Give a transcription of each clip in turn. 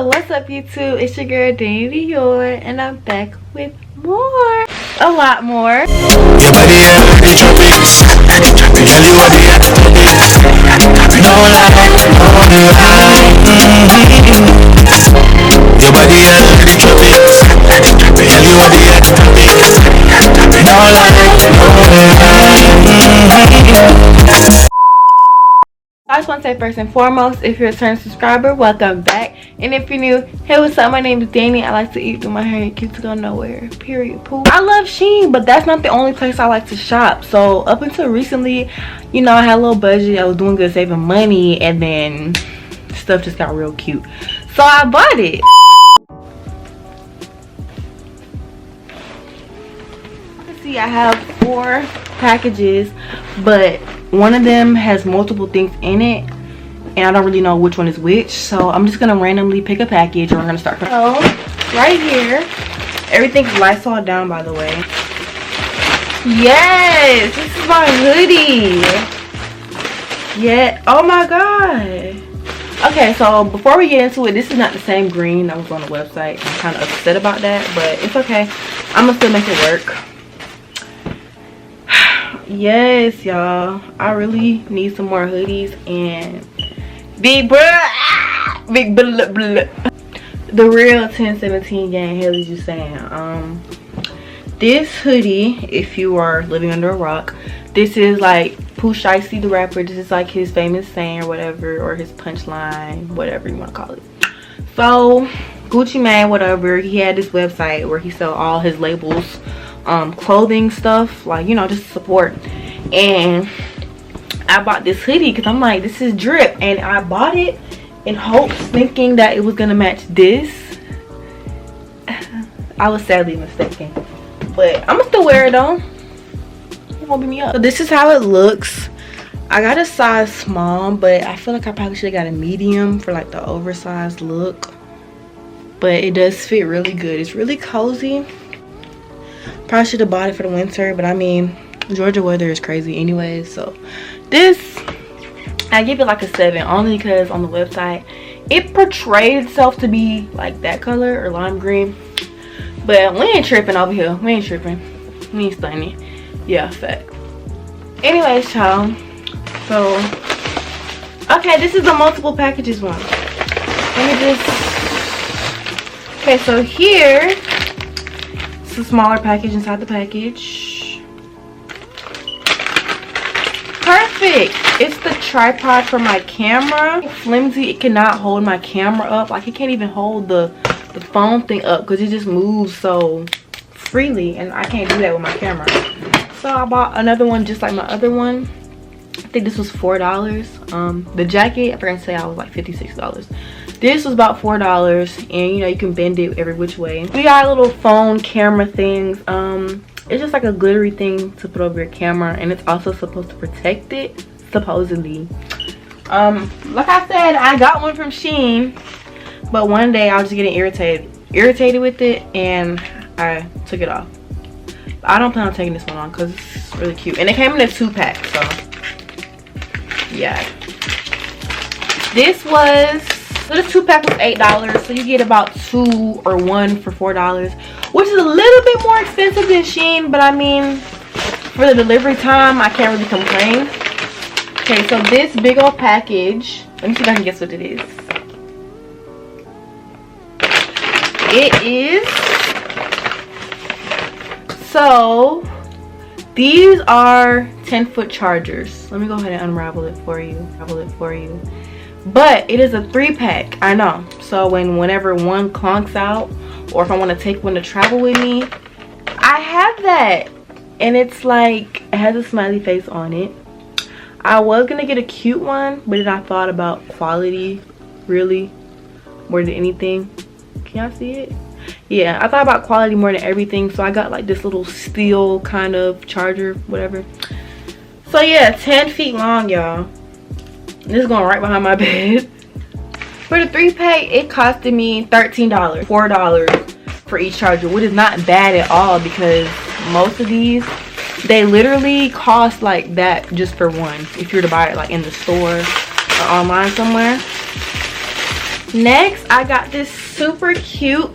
What's up YouTube? It's your girl Dior and I'm back with more. A lot more. I just want to say first and foremost, if you're a return subscriber, welcome back. And if you're new, hey, what's up? My name is Danny. I like to eat through my hair. It keeps to go nowhere. Period. Pooh. I love Shein, but that's not the only place I like to shop. So up until recently, you know, I had a little budget. I was doing good saving money, and then stuff just got real cute. So I bought it. See, I have 4 packages, but one of them has multiple things in it and I don't really know which one is which, so I'm just gonna randomly pick a package and we're gonna start. So right here, everything's Lysol down, by the way. Yes, this is my hoodie. Yeah, oh my god. Okay, so before we get into it, this is not the same green that was on the website. I'm kind of upset about that, but it's okay. I'm gonna still make it work. Yes, y'all, I really need some more hoodies and big the real 1017 gang. Hell is you saying? This hoodie, if you are living under a rock, this is like Pooh Shiesty the rapper. This is like his famous saying or whatever, or his punchline, whatever you want to call it. So Gucci Mane, whatever, he had this website where he sell all his labels, clothing stuff, like, you know, just support. And I bought this hoodie because I'm like, this is drip, and I bought it in hopes, thinking that it was gonna match this. I was sadly mistaken, but I'm gonna still wear it though. It won't beat me up. So this is how it looks. I got a size small, but I feel like I probably should have got a medium for like the oversized look, but it does fit really good. It's really cozy. Probably should have bought it for the winter, but I mean, Georgia weather is crazy anyway. So this, I give it like a 7, only because on the website it portrayed itself to be like that color or lime green, but we ain't tripping over here. We ain't tripping. We ain't stunning. Yeah, fact. Anyways, child, so okay, this is the multiple packages one. Let me just, okay, so here a smaller package inside the package. Perfect. It's the tripod for my camera. It's flimsy. It cannot hold my camera up. Like, it can't even hold the phone thing up because it just moves so freely, and I can't do that with my camera. So I bought another one just like my other one. I think this was $4. The jacket, I forgot to say, I was like $56. This was about $4, and you know, you can bend it every which way. We got little phone camera things. It's just like a glittery thing to put over your camera, and it's also supposed to protect it, supposedly. Like I said, I got one from Shein, but one day I was just getting irritated with it, and I took it off. I don't plan on taking this one on because it's really cute, and it came in a 2-pack, so yeah. This 2-pack was $8, so you get about 2 or 1 for $4, which is a little bit more expensive than Shein, but I mean, for the delivery time, I can't really complain. Okay, so this big old package, let me see if I can guess what it is. It is, so these are 10-foot chargers. Let me go ahead and unravel it for you. But it is a 3-pack, I know. So whenever one clunks out, or if I want to take one to travel with me, I have that. And it's like, it has a smiley face on it. I was gonna get a cute one, but then I thought about quality, really, more than anything. Can y'all see it? Yeah, I thought about quality more than everything, so I got like this little steel kind of charger, whatever. So yeah, 10 feet long, y'all. This is going right behind my bed. For the 3-pack, it costed me $13, $4 for each charger, which is not bad at all, because most of these, they literally cost like that just for one, if you were to buy it like in the store or online somewhere. Next, I got this super cute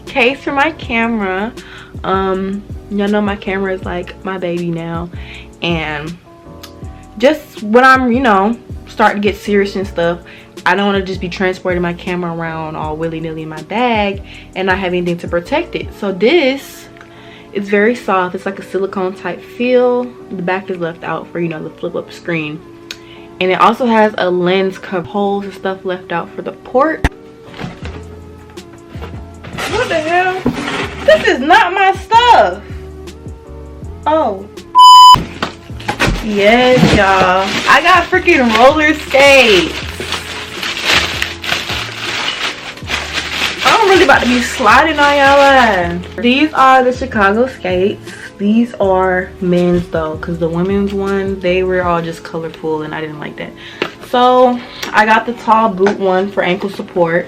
case for my camera. Y'all know my camera is like my baby now, and just when I'm, you know, starting to get serious and stuff, I don't want to just be transporting my camera around all willy-nilly in my bag and not have anything to protect it. So this is very soft. It's like a silicone type feel. The back is left out for, you know, the flip up screen, and it also has a lens cover, holes and stuff left out for the port. What the hell? This is not my stuff. Oh. Yes, y'all. I got freaking roller skates. I'm really about to be sliding on y'all ass. These are the Chicago skates. These are men's though, because the women's one, they were all just colorful and I didn't like that. So I got the tall boot one for ankle support.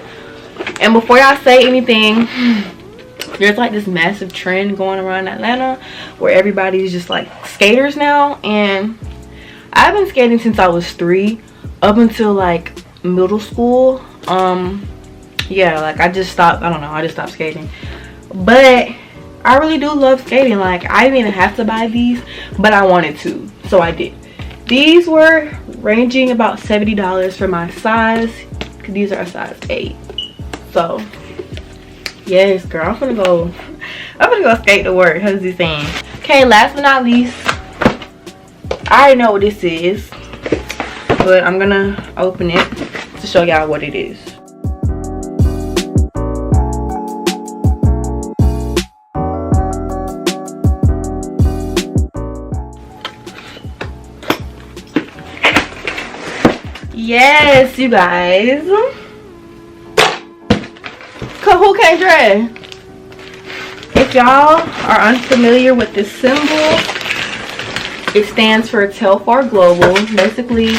And before y'all say anything, there's like this massive trend going around Atlanta where everybody's just like skaters now, and I've been skating since I was 3 up until like middle school. Yeah, like I just stopped, I don't know, I just stopped skating. But I really do love skating. Like I didn't even have to buy these, but I wanted to, so I did. These were ranging about $70 for my size, because these are a size 8. So yes, girl, I'm gonna go skate to work. How's this saying? Okay, last but not least, I already know what this is, but I'm gonna open it to show y'all what it is. Yes, you guys. Who can't dress? If y'all are unfamiliar with this symbol, it stands for Telfar Global. Basically,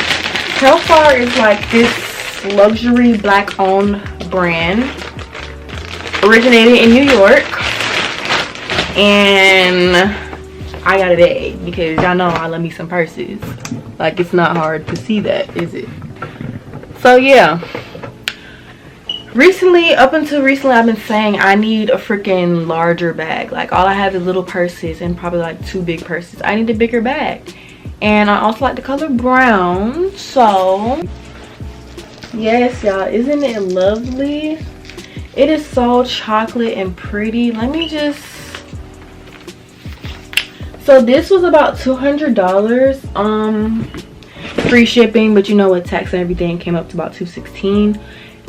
Telfar is like this luxury black owned brand originated in New York, and I got a bag because y'all know I love me some purses. Like, it's not hard to see that, is it? So yeah, up until recently I've been saying I need a freaking larger bag. Like all I have is little purses and probably like 2 big purses. I need a bigger bag, and I also like the color brown. So yes, y'all, isn't it lovely? It is so chocolate and pretty. Let me just, so this was about $200, free shipping, but you know, with tax and everything came up to about $216.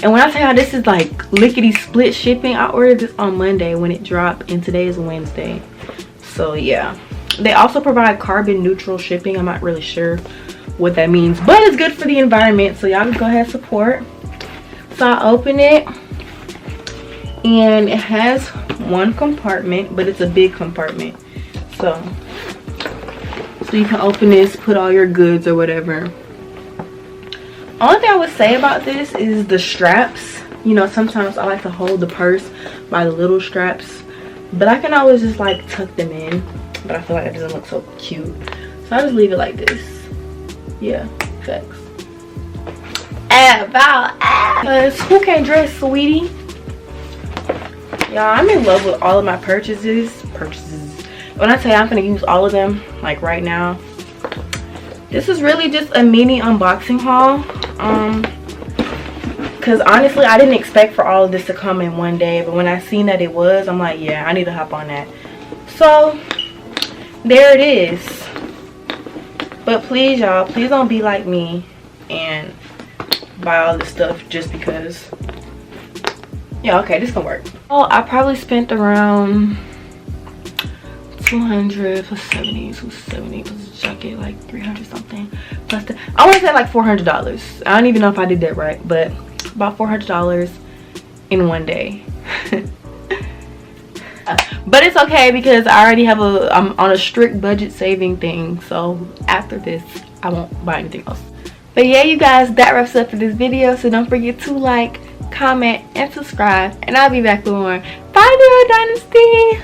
And when I tell y'all this is like lickety split shipping, I ordered this on Monday when it dropped, and today is Wednesday. So yeah, they also provide carbon neutral shipping. I'm not really sure what that means, but it's good for the environment, so y'all can go ahead and support. So I open it, and it has 1 compartment, but it's a big compartment. So you can open this, put all your goods or whatever. Only thing I would say about this is the straps. You know, sometimes I like to hold the purse by the little straps, but I can always just like tuck them in, but I feel like it doesn't look so cute, so I just leave it like this. Yeah, facts. Because who can't dress, sweetie? Y'all, I'm in love with all of my purchases. When I tell you I'm gonna use all of them like right now, this is really just a mini unboxing haul. Because honestly, I didn't expect for all of this to come in one day, but when I seen that it was, I'm like, yeah, I need to hop on that. So there it is. But please, y'all, please don't be like me and buy all this stuff just because. Yeah, okay, this can work. Oh, I probably spent around 200 plus 70 plus the jacket, like 300 something plus the, I want to say like $400. I don't even know if I did that right, but about $400 in one day. But it's okay because I already have I'm on a strict budget saving thing, so after this I won't buy anything else. But yeah, you guys, that wraps up for this video, so don't forget to like, comment, and subscribe, and I'll be back with more. Bye, Dior Dynasty.